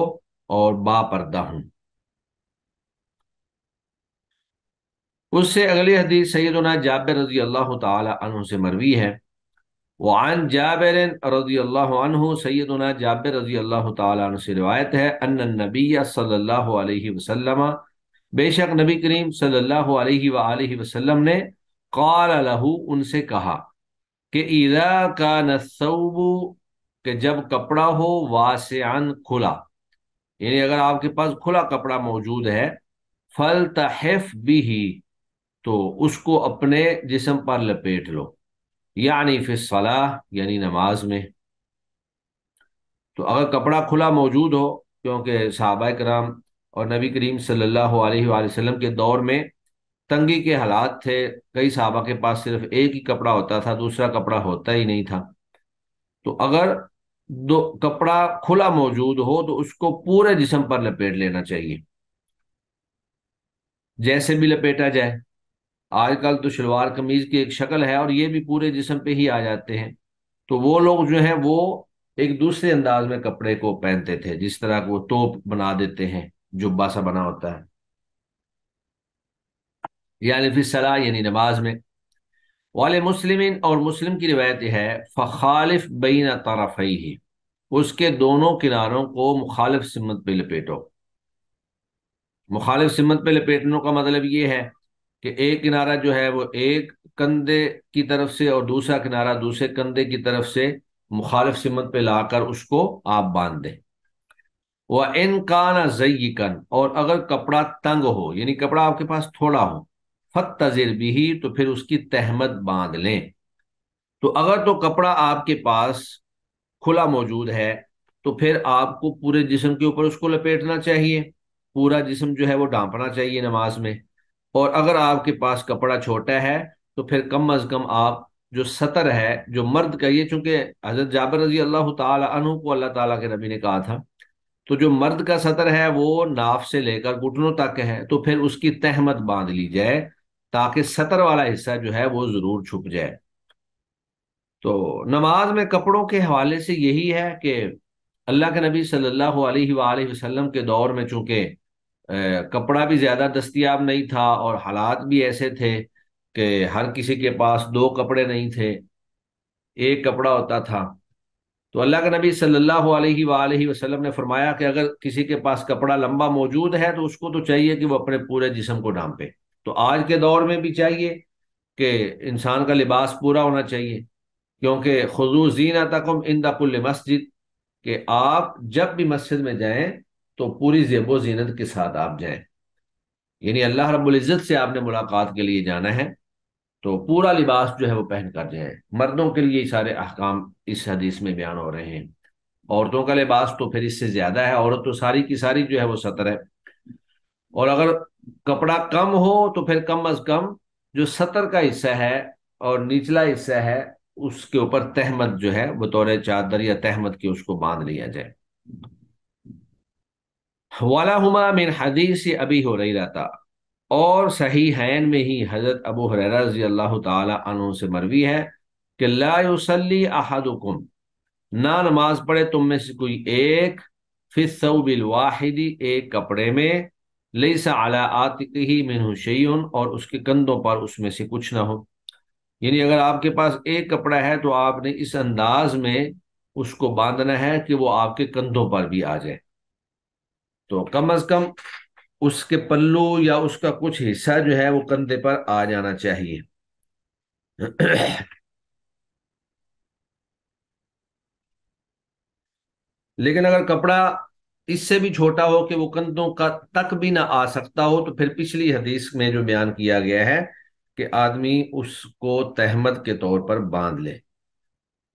S1: اور با پردہ ہوں۔ اس سے اگلی حدیث سیدنا جابر رضی اللہ تعالی عنہ سے مروی ہے، وعن جابر رضی اللہ عنہ، سیدنا جابر رضی اللہ تعالی عنہ سے روایت ہے، ان النبی صلی اللہ علیہ وسلم، بے شک نبی کریم صلی اللہ علیہ وآلہ وسلم نے، قال لہ، ان سے کہا کہ اذا کان الثوب، کہ جب کپڑا ہو، واسعا، کھلا، یعنی اگر آپ کے پاس کھلا کپڑا موجود ہے، فلتحف به، تو اس کو اپنے جسم پر لپیٹ لو، یعنی فی الصلاح، یعنی نماز میں۔ تو اگر کپڑا کھلا موجود ہو، کیونکہ صحابہ کرام اور نبی کریم صلی اللہ علیہ وآلہ وسلم کے دور میں تنگی کے حالات تھے، کئی صحابہ کے پاس صرف ایک ہی کپڑا ہوتا تھا، دوسرا کپڑا ہوتا ہی نہیں تھا، تو اگر دو کپڑا کھلا موجود ہو تو اس کو پورے جسم پر لپیٹ لینا چاہیے، جیسے بھی لپیٹا جائے۔ آج کل تو شلوار قمیض کی ایک شکل ہے اور یہ بھی پورے جسم پہ ہی آ جاتے ہیں، تو وہ لوگ جو ہیں وہ ایک دوسرے انداز میں کپڑے کو پہنتے تھے، جس طرح کہ وہ توپ بنا دیتے ہیں، جبہ سا بنا ہوتا ہے، یعنی فی الصلاح، یعنی نماز میں۔ والے مسلمین، اور مسلم کی روایت ہے، فخالف بین طرفیہ، اس کے دونوں کناروں کو مخالف سمت پہ لپیٹو۔ مخالف سمت پہ لپیٹنے کا مطلب یہ ہے کہ ایک کنارہ جو ہے وہ ایک کندھے کی طرف سے اور دوسرا کنارہ دوسرے کندھے کی طرف سے مخالف سمت پہ لا کر اس کو آپ باندھ دیں۔ وَإِنْ كَانَ ضَيِّقًا، اور اگر کپڑا تنگ ہو، یعنی کپڑا آپ کے پاس تھوڑا ہو، فَاتَّزِرْ بِهِ، تو پھر اس کی تہمت باندھ لیں۔ تو اگر تو کپڑا آپ کے پاس کھلا موجود ہے تو پھر آپ کو پورے جسم کے اوپر اس کو لپیٹنا چاہیے، پورا جسم جو ہے وہ ڈھانپنا چاہیے نماز میں۔ اور اگر آپ کے پاس کپڑا چھوٹا ہے تو پھر کم از کم آپ جو سطر ہے، جو مرد کا، یہ چونکہ حضرت جابر رضی اللہ تعالی عنہ کو اللہ تعالیٰ کے نبی نے کہا تھا، تو جو مرد کا سطر ہے وہ ناف سے لے کر گھٹنوں تک ہے، تو پھر اس کی تہمت باندھ لی جائے تاکہ سطر والا حصہ جو ہے وہ ضرور چھپ جائے۔ تو نماز میں کپڑوں کے حوالے سے یہی ہے کہ اللہ کے نبی صلی اللہ علیہ وآلہ وسلم کے دور میں چونکہ کپڑا بھی زیادہ دستیاب نہیں تھا، اور حالات بھی ایسے تھے کہ ہر کسی کے پاس دو کپڑے نہیں تھے، ایک کپڑا ہوتا تھا۔ تو اللہ کے نبی صلی اللہ علیہ وآلہ وسلم نے فرمایا کہ اگر کسی کے پاس کپڑا لمبا موجود ہے تو اس کو تو چاہیے کہ وہ اپنے پورے جسم کو ڈھانپے۔ تو آج کے دور میں بھی چاہیے کہ انسان کا لباس پورا ہونا چاہیے، کیونکہ خذو زینتکم عند کل مسجد، کہ آپ جب بھی مسجد میں جائیں تو پوری زیب و زینت کے ساتھ آپ جائیں، یعنی اللہ رب العزت سے آپ نے ملاقات کے لیے جانا ہے تو پورا لباس جو ہے وہ پہن کر جائیں۔ مردوں کے لیے یہ سارے احکام اس حدیث میں بیان ہو رہے ہیں، عورتوں کا لباس تو پھر اس سے زیادہ ہے، عورت تو ساری کی ساری جو ہے وہ سطر ہے، اور اگر کپڑا کم ہو تو پھر کم از کم جو سطر کا حصہ ہے اور نچلا حصہ ہے اس کے اوپر تہمت جو ہے بطور چادر یا تہمت کے اس کو باندھ لیا جائے۔ وَلَهُمَا من حدیث ابی ہریرہ، اور صحیحین میں ہی حضرت ابو ہریرہ رضی اللہ تعالی عنہ سے مروی ہے کہ لا یصلی احدکم، نہ نماز پڑھے تم میں سے کوئی ایک، فی الثوب الواحد، ایک کپڑے میں، لیس علی عاتقہ منہ شیء، اور اس کے کندھوں پر اس میں سے کچھ نہ ہو۔ یعنی اگر آپ کے پاس ایک کپڑا ہے تو آپ نے اس انداز میں اس کو باندھنا ہے کہ وہ آپ کے کندھوں پر بھی آ جائے، تو کم از کم اس کے پلو یا اس کا کچھ حصہ جو ہے وہ کندھے پر آ جانا چاہیے۔ لیکن اگر کپڑا اس سے بھی چھوٹا ہو کہ وہ کندھوں کا تک بھی نہ آ سکتا ہو، تو پھر پچھلی حدیث میں جو بیان کیا گیا ہے کہ آدمی اس کو تہمت کے طور پر باندھ لے۔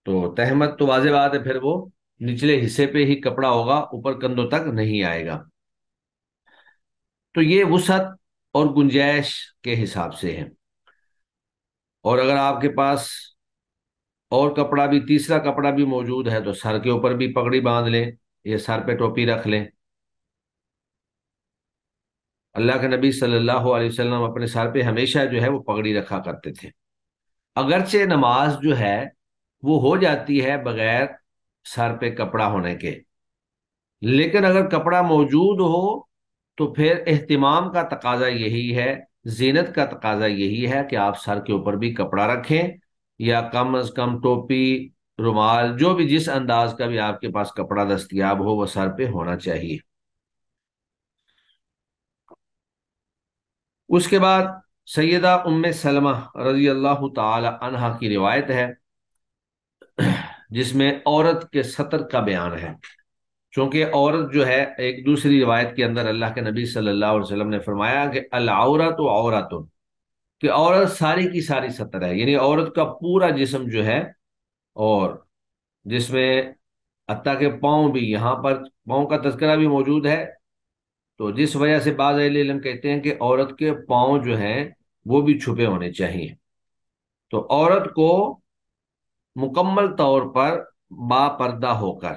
S1: تو تہمت تو واضح بات ہے، پھر وہ نچلے حصے پہ ہی کپڑا ہوگا، اوپر کندھوں تک نہیں آئے گا۔ تو یہ وسعت اور گنجائش کے حساب سے ہے۔ اور اگر آپ کے پاس اور کپڑا بھی، تیسرا کپڑا بھی موجود ہے، تو سر کے اوپر بھی پگڑی باندھ لیں یا سر پہ ٹوپی رکھ لیں۔ اللہ کے نبی صلی اللہ علیہ وسلم اپنے سر پہ ہمیشہ جو ہے وہ پگڑی رکھا کرتے تھے۔ اگرچہ نماز جو ہے وہ ہو جاتی ہے بغیر سر پہ کپڑا ہونے کے، لیکن اگر کپڑا موجود ہو تو پھر اہتمام کا تقاضا یہی ہے، زینت کا تقاضا یہی ہے کہ آپ سر کے اوپر بھی کپڑا رکھیں، یا کم از کم ٹوپی، رومال، جو بھی جس انداز کا بھی آپ کے پاس کپڑا دستیاب ہو وہ سر پہ ہونا چاہیے۔ اس کے بعد سیدہ ام سلمہ رضی اللہ تعالی عنہا کی روایت ہے، جس میں عورت کے سطر کا بیان ہے۔ چونکہ عورت جو ہے، ایک دوسری روایت کے اندر اللہ کے نبی صلی اللہ علیہ وسلم نے فرمایا کہ العورت عورت، کہ عورت ساری کی ساری سطر ہے، یعنی عورت کا پورا جسم جو ہے، اور جس میں حتیٰ کہ پاؤں بھی، یہاں پر پاؤں کا تذکرہ بھی موجود ہے، تو جس وجہ سے بعض اہل علم کہتے ہیں کہ عورت کے پاؤں جو ہیں وہ بھی چھپے ہونے چاہیے۔ تو عورت کو مکمل طور پر با پردہ ہو کر،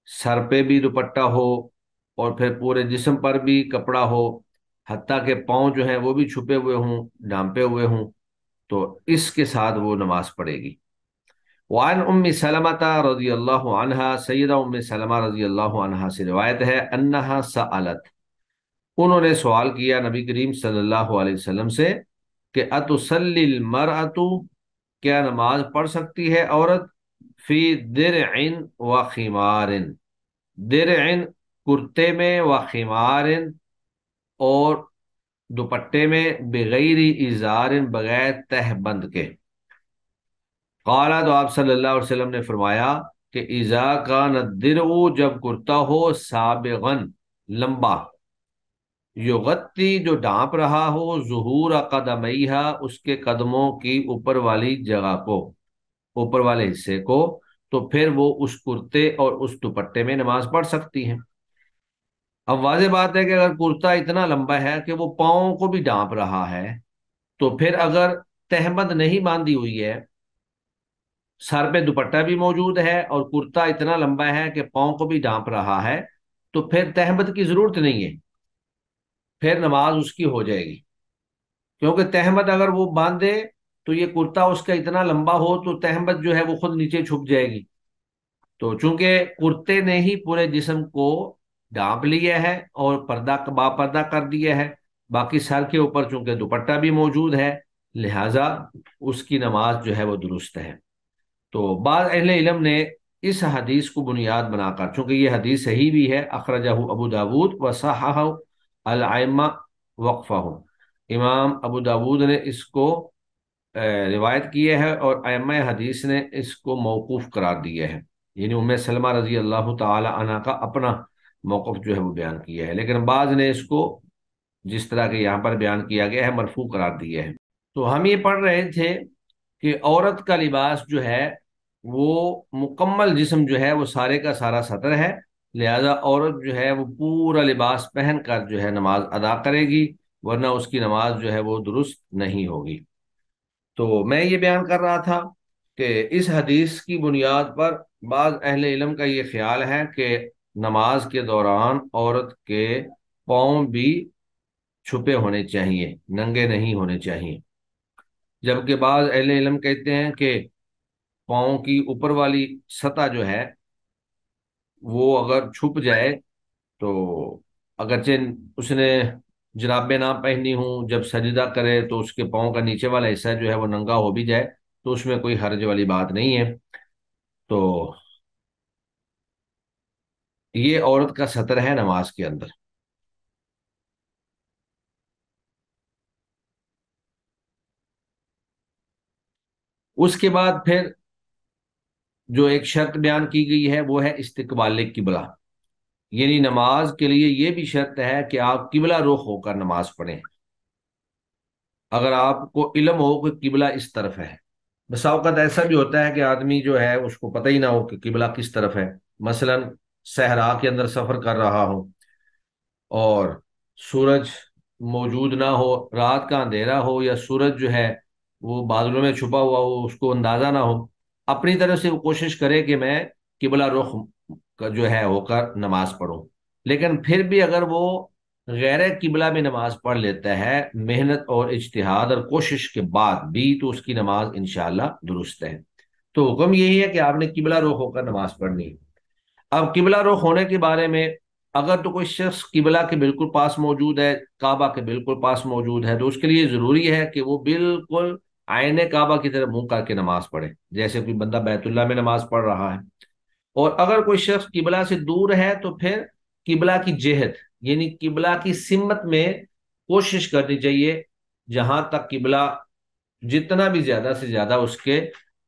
S1: سر پہ بھی دوپٹہ ہو اور پھر پورے جسم پر بھی کپڑا ہو، حتیٰ کہ پاؤں جو ہیں وہ بھی چھپے ہوئے ہوں، ڈھانپے ہوئے ہوں، تو اس کے ساتھ وہ نماز پڑھے گی۔ وعن ام سلمہ رضی اللہ عنہا، سیدہ ام سلمہ رضی اللہ عنہا سے روایت ہے، انہا سألت، انہوں نے سوال کیا نبی کریم صلی اللہ علیہ وسلم سے کہ اتصلی المرأۃ، کیا نماز پڑھ سکتی ہے عورت، فی درع و خمار، درع کرتے میں، و خمار اور دوپٹے میں، بغیر ازار بغیر تہ بند کے۔ قالا، تو آپ صلی اللہ علیہ وسلم نے فرمایا کہ اذا کان الدرع، جب کرتا ہو، سابغن لمبا، یغتی جو ڈھانپ رہا ہو، ظہور قدمیہا اس کے قدموں کی اوپر والی جگہ کو، اوپر والے حصے کو، تو پھر وہ اس کرتے اور اس دوپٹے میں نماز پڑھ سکتی ہیں۔ اب واضح بات ہے کہ اگر کرتا اتنا لمبا ہے کہ وہ پاؤں کو بھی ڈھانپ رہا ہے، تو پھر اگر تہمد نہیں باندھی ہوئی ہے، سر پہ دوپٹہ بھی موجود ہے اور کرتا اتنا لمبا ہے کہ پاؤں کو بھی ڈھانپ رہا ہے، تو پھر تہمد کی ضرورت نہیں ہے، پھر نماز اس کی ہو جائے گی۔ کیونکہ تہمد اگر وہ باندھے تو یہ کرتا اس کا اتنا لمبا ہو تو تہمد جو ہے وہ خود نیچے چھپ جائے گی۔ تو چونکہ کرتے نے ہی پورے جسم کو ڈھانپ لیا ہے اور پردہ با پردہ کر دیا ہے، باقی سر کے اوپر چونکہ دوپٹہ بھی موجود ہے، لہذا اس کی نماز جو ہے وہ درست ہے۔ تو بعض اہل علم نے اس حدیث کو بنیاد بنا کر، چونکہ یہ حدیث صحیح بھی ہے، اخرجہ ابو داود وصححہ الائمہ وقفہ، امام ابو داود نے اس کو روایت کی ہے اور ائمہ حدیث نے اس کو موقوف قرار دیا ہے، یعنی ام سلمہ رضی اللہ تعالی عنہ کا اپنا موقف جو ہے وہ بیان کیا ہے، لیکن بعض نے اس کو جس طرح کے یہاں پر بیان کیا گیا ہے مرفوع قرار دیا ہے۔ تو ہم یہ پڑھ رہے تھے کہ عورت کا لباس جو ہے وہ مکمل جسم جو ہے وہ سارے کا سارا سطر ہے، لہذا عورت جو ہے وہ پورا لباس پہن کر جو ہے نماز ادا کرے گی، ورنہ اس کی نماز جو ہے وہ درست نہیں ہوگی۔ تو میں یہ بیان کر رہا تھا کہ اس حدیث کی بنیاد پر بعض اہل علم کا یہ خیال ہے کہ نماز کے دوران عورت کے پاؤں بھی چھپے ہونے چاہیے، ننگے نہیں ہونے چاہیے، جبکہ بعض اہل علم کہتے ہیں کہ پاؤں کی اوپر والی سطح جو ہے وہ اگر چھپ جائے تو، اگرچہ اس نے جرابیں نہ پہنی ہوں، جب سجدہ کرے تو اس کے پاؤں کا نیچے والا حصہ جو ہے وہ ننگا ہو بھی جائے تو اس میں کوئی حرج والی بات نہیں ہے۔ تو یہ عورت کا سطر ہے نماز کے اندر۔ اس کے بعد پھر جو ایک شرط بیان کی گئی ہے وہ ہے استقبال قبلہ، یعنی نماز کے لیے یہ بھی شرط ہے کہ آپ قبلہ رخ ہو کر نماز پڑھیں، اگر آپ کو علم ہو کہ قبلہ اس طرف ہے۔ بسا اوقات ایسا بھی ہوتا ہے کہ آدمی جو ہے اس کو پتہ ہی نہ ہو کہ قبلہ کس طرف ہے، مثلا صحرا کے اندر سفر کر رہا ہو اور سورج موجود نہ ہو، رات کا اندھیرا ہو، یا سورج جو ہے وہ بادلوں میں چھپا ہوا ہو، اس کو اندازہ نہ ہو، اپنی طرف سے وہ کوشش کرے کہ میں قبلہ رخ کا جو ہے ہو کر نماز پڑھوں، لیکن پھر بھی اگر وہ غیر قبلہ میں نماز پڑھ لیتا ہے محنت اور اجتہاد اور کوشش کے بعد بھی، تو اس کی نماز انشاءاللہ درست ہے۔ تو حکم یہی ہے کہ آپ نے قبلہ رخ ہو کر نماز پڑھنی ہے۔ اب قبلہ رخ ہونے کے بارے میں، اگر تو کوئی شخص قبلہ کے بالکل پاس موجود ہے، کعبہ کے بالکل پاس موجود ہے، تو اس کے لیے ضروری ہے کہ وہ بالکل آئین کعبہ کی طرف منہ کر کے نماز پڑھے، جیسے کوئی بندہ بیت اللہ میں نماز پڑھ رہا ہے۔ اور اگر کوئی شخص قبلہ سے دور ہے تو پھر قبلہ کی جہت، یعنی قبلہ کی سمت میں کوشش کرنی چاہیے، جہاں تک قبلہ جتنا بھی زیادہ سے زیادہ اس کے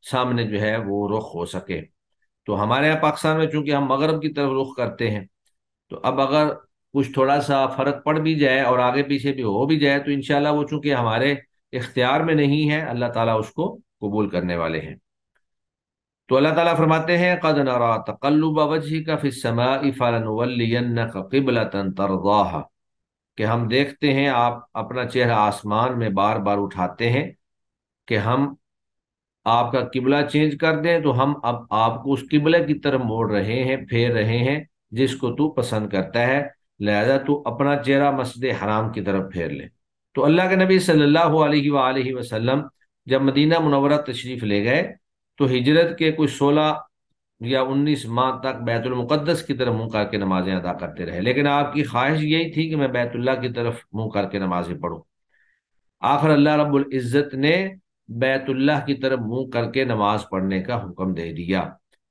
S1: سامنے جو ہے وہ رخ ہو سکے۔ تو ہمارے یہاں پاکستان میں چونکہ ہم مغرب کی طرف رخ کرتے ہیں، تو اب اگر کچھ تھوڑا سا فرق پڑ بھی جائے اور آگے پیچھے بھی ہو بھی جائے تو انشاءاللہ وہ چونکہ ہمارے اختیار میں نہیں ہے، اللہ تعالیٰ اس کو قبول کرنے والے ہیں۔ تو اللہ تعالیٰ فرماتے ہیں قد نرى تقلب وجهك في السماء فلنولينك قبلة ترضاها، کہ ہم دیکھتے ہیں آپ اپنا چہرہ آسمان میں بار بار اٹھاتے ہیں کہ ہم آپ کا قبلہ چینج کر دیں، تو ہم اب آپ کو اس قبلے کی طرف موڑ رہے ہیں، پھیر رہے ہیں جس کو تو پسند کرتا ہے، لہذا تو اپنا چہرہ مسجد حرام کی طرف پھیر لے۔ تو اللہ کے نبی صلی اللہ علیہ وآلہ وسلم جب مدینہ منورہ تشریف لے گئے تو ہجرت کے کچھ 16 یا 19 ماہ تک بیت المقدس کی طرف منہ کر کے نمازیں ادا کرتے رہے، لیکن آپ کی خواہش یہی تھی کہ میں بیت اللہ کی طرف منہ کر کے نمازیں پڑھوں۔ آخر اللہ رب العزت نے بیت اللہ کی طرف منہ کر کے نماز پڑھنے کا حکم دے دیا۔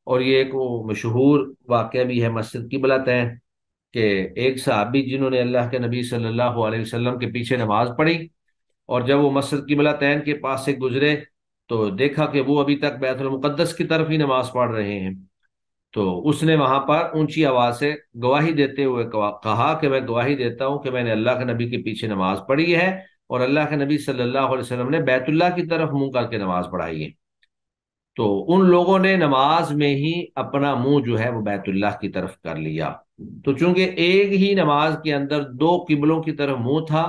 S1: اور یہ ایک وہ مشہور واقعہ بھی ہے مسجد قبلہ تین، کہ ایک صحابی جنہوں نے اللہ کے نبی صلی اللہ علیہ وسلم کے پیچھے نماز پڑھی، اور جب وہ مسجد قبلہ تین کے پاس سے گزرے تو دیکھا کہ وہ ابھی تک بیت المقدس کی طرف ہی نماز پڑھ رہے ہیں، تو اس نے وہاں پر اونچی آواز سے گواہی دیتے ہوئے کہا کہ میں گواہی دیتا ہوں کہ میں نے اللہ کے نبی کے پیچھے نماز پڑھی ہے، اور اللہ کے نبی صلی اللہ علیہ وسلم نے بیت اللہ کی طرف منہ کر کے نماز پڑھائی ہے۔ تو ان لوگوں نے نماز میں ہی اپنا منہ جو ہے وہ بیت اللہ کی طرف کر لیا۔ تو چونکہ ایک ہی نماز کے اندر دو قبلوں کی طرف منہ تھا،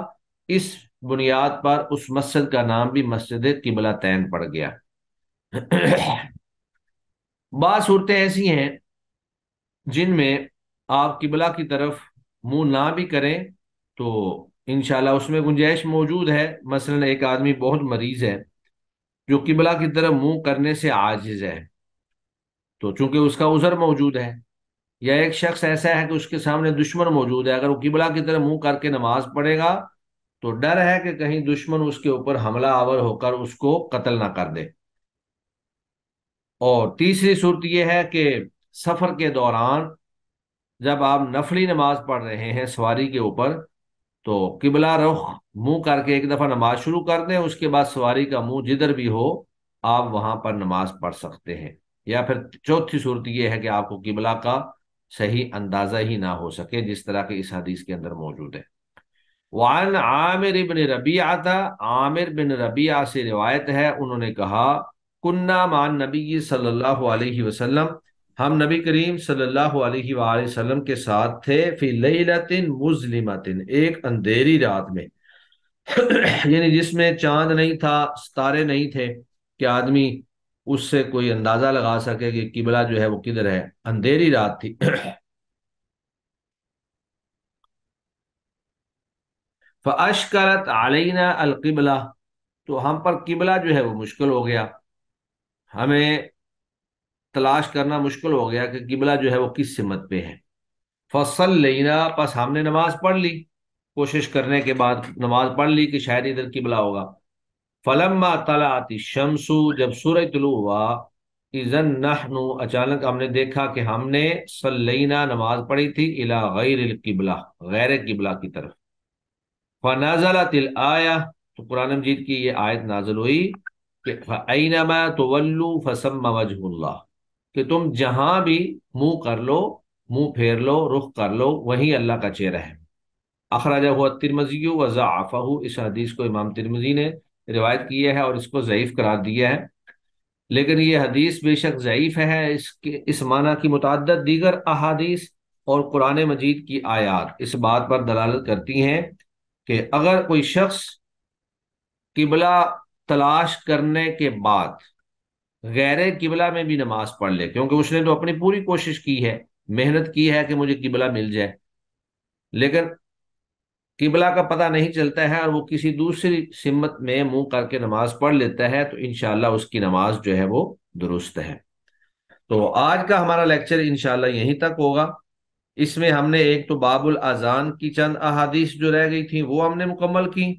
S1: اس بنیاد پر اس مسجد کا نام بھی مسجد قبلہ تین پڑ گیا۔ بعض صورتیں ایسی ہیں جن میں آپ قبلہ کی طرف منہ نہ بھی کریں تو انشاءاللہ اس میں گنجائش موجود ہے۔ مثلا ایک آدمی بہت مریض ہے جو قبلہ کی طرف منہ کرنے سے عاجز ہے، تو چونکہ اس کا عذر موجود ہے، یا ایک شخص ایسا ہے کہ اس کے سامنے دشمن موجود ہے، اگر وہ قبلہ کی طرف منہ کر کے نماز پڑھے گا تو ڈر ہے کہ کہیں دشمن اس کے اوپر حملہ آور ہو کر اس کو قتل نہ کر دے۔ اور تیسری صورت یہ ہے کہ سفر کے دوران جب آپ نفلی نماز پڑھ رہے ہیں سواری کے اوپر، تو قبلہ رخ منہ کر کے ایک دفعہ نماز شروع کر دیں، اس کے بعد سواری کا منہ جدھر بھی ہو آپ وہاں پر نماز پڑھ سکتے ہیں۔ یا پھر چوتھی صورت یہ ہے کہ آپ کو قبلہ کا صحیح اندازہ ہی نہ ہو سکے، جس طرح کہ اس حدیث کے اندر موجود ہے۔ وعن عامر بن ربیعہ، عامر بن ربیعہ سے روایت ہے، انہوں نے کہا کننا مع النبی صلی اللہ علیہ وسلم، ہم نبی کریم صلی اللہ علیہ وآلہ وسلم کے ساتھ تھے، فی لیلۃ مظلمۃ، ایک اندھیری رات میں، یعنی جس میں چاند نہیں تھا، ستارے نہیں تھے کہ آدمی اس سے کوئی اندازہ لگا سکے کہ قبلہ جو ہے وہ کدھر ہے، اندھیری رات تھی۔ فاشکلت علینا القبلہ، تو ہم پر قبلہ جو ہے وہ مشکل ہو گیا، ہمیں تلاش کرنا مشکل ہو گیا کہ قبلہ جو ہے وہ کس سمت پہ ہے۔ فصلینا، پس ہم نے نماز پڑھ لی، کوشش کرنے کے بعد نماز پڑھ لی کہ شاید ادھر قبلہ ہوگا۔ فلما طلعت الشمس، جب سورج طلوع ہوا، اذن نحن، اچانک ہم نے دیکھا کہ ہم نے صلینا نماز پڑھی تھی الی غیر القبلہ، غیر قبلہ کی طرف۔ فنزلت الآیہ، تو قرآن مجید کی یہ آیت نازل ہوئی کہ فَأَيْنَمَا تُوَلُّوا فَثَمَّ وَجْهُ اللَّهِ، کہ تم جہاں بھی منہ کر لو منہ پھیر لو، رخ کر لو، وہیں اللہ کا چہرہ ہے۔ اخرجہ ہوا ترمذی و ضعفہ، اس حدیث کو امام ترمذی نے روایت کیا ہے اور اس کو ضعیف قرار دیا ہے، لیکن یہ حدیث بے شک ضعیف ہے۔ اس معنی کی متعدد دیگر احادیث اور قرآن مجید کی آیات اس بات پر دلالت کرتی ہیں کہ اگر کوئی شخص قبلہ تلاش کرنے کے بعد غیر قبلہ میں بھی نماز پڑھ لے، کیونکہ اس نے تو اپنی پوری کوشش کی ہے، محنت کی ہے کہ مجھے قبلہ مل جائے، لیکن قبلہ کا پتہ نہیں چلتا ہے اور وہ کسی دوسری سمت میں منہ کر کے نماز پڑھ لیتا ہے، تو انشاءاللہ اس کی نماز جو ہے وہ درست ہے۔ تو آج کا ہمارا لیکچر انشاءاللہ یہیں تک ہوگا۔ اس میں ہم نے ایک تو باب الاذان کی چند احادیث جو رہ گئی تھیں وہ ہم نے مکمل کی،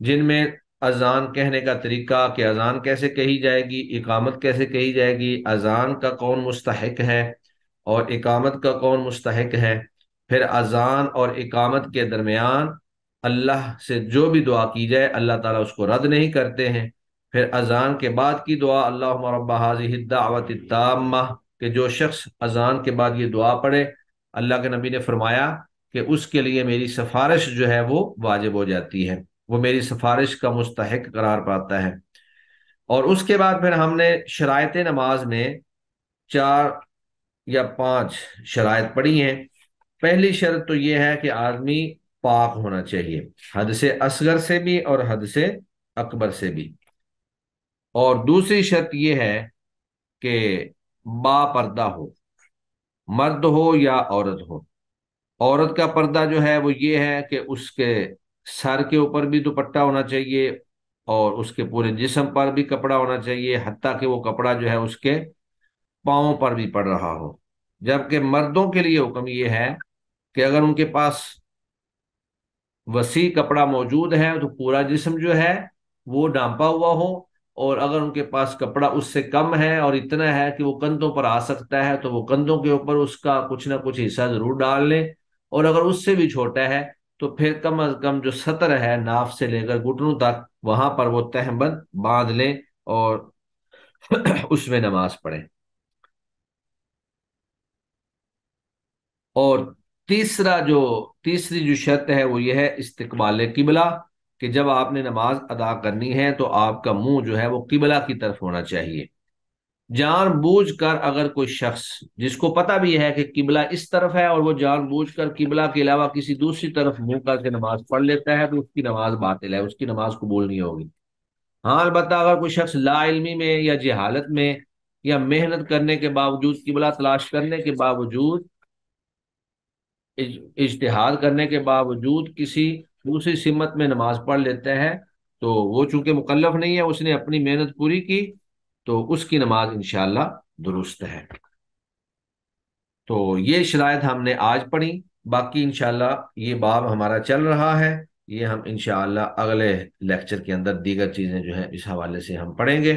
S1: جن میں اذان کہنے کا طریقہ، کہ اذان کیسے کہی جائے گی، اقامت کیسے کہی جائے گی، اذان کا کون مستحق ہے اور اقامت کا کون مستحق ہے، پھر اذان اور اقامت کے درمیان اللہ سے جو بھی دعا کی جائے اللہ تعالیٰ اس کو رد نہیں کرتے ہیں، پھر اذان کے بعد کی دعا اللہم رب هذه الدعوۃ التامہ، کہ جو شخص اذان کے بعد یہ دعا پڑھے اللہ کے نبی نے فرمایا کہ اس کے لیے میری سفارش جو ہے وہ واجب ہو جاتی ہے، وہ میری سفارش کا مستحق قرار پاتا ہے۔ اور اس کے بعد پھر ہم نے شرائط نماز میں 4 یا 5 شرائط پڑھی ہیں۔ پہلی شرط تو یہ ہے کہ آدمی پاک ہونا چاہیے، حد سے اصغر سے بھی اور حد سے اکبر سے بھی۔ اور دوسری شرط یہ ہے کہ با پردہ ہو، مرد ہو یا عورت ہو۔ عورت کا پردہ جو ہے وہ یہ ہے کہ اس کے سر کے اوپر بھی دوپٹہ ہونا چاہیے اور اس کے پورے جسم پر بھی کپڑا ہونا چاہیے، حتیٰ کہ وہ کپڑا جو ہے اس کے پاؤں پر بھی پڑ رہا ہو۔ جبکہ مردوں کے لیے حکم یہ ہے کہ اگر ان کے پاس وسیع کپڑا موجود ہے تو پورا جسم جو ہے وہ ڈھانپا ہوا ہو، اور اگر ان کے پاس کپڑا اس سے کم ہے اور اتنا ہے کہ وہ کندھوں پر آ سکتا ہے تو وہ کندھوں کے اوپر اس کا کچھ نہ کچھ حصہ ضرور ڈال لیں، اور اگر اس سے بھی چھوٹا ہے تو پھر کم از کم جو سطر ہے ناف سے لے کر گھٹنوں تک وہاں پر وہ تہبند باندھ لیں اور اس میں نماز پڑھیں۔ اور تیسری جو شرط ہے وہ یہ ہے استقبال قبلہ، کہ جب آپ نے نماز ادا کرنی ہے تو آپ کا منہ جو ہے وہ قبلہ کی طرف ہونا چاہیے۔ جان بوجھ کر اگر کوئی شخص جس کو پتہ بھی ہے کہ قبلہ اس طرف ہے اور وہ جان بوجھ کر قبلہ کے علاوہ کسی دوسری طرف منہ کر کے نماز پڑھ لیتا ہے تو اس کی نماز باطل ہے، اس کی نماز قبول نہیں ہوگی۔ ہاں البتہ اگر کوئی شخص لا علمی میں یا جہالت میں یا محنت کرنے کے باوجود، قبلہ تلاش کرنے کے باوجود، اجتہاد کرنے کے باوجود کسی دوسری سمت میں نماز پڑھ لیتا ہے تو وہ چونکہ مکلف نہیں ہے، اس نے اپنی محنت پوری کی تو اس کی نماز انشاءاللہ درست ہے۔ تو یہ شرائط ہم نے آج پڑھی، باقی انشاءاللہ یہ باب ہمارا چل رہا ہے، یہ ہم انشاءاللہ اگلے لیکچر کے اندر دیگر چیزیں جو ہیں اس حوالے سے ہم پڑھیں گے۔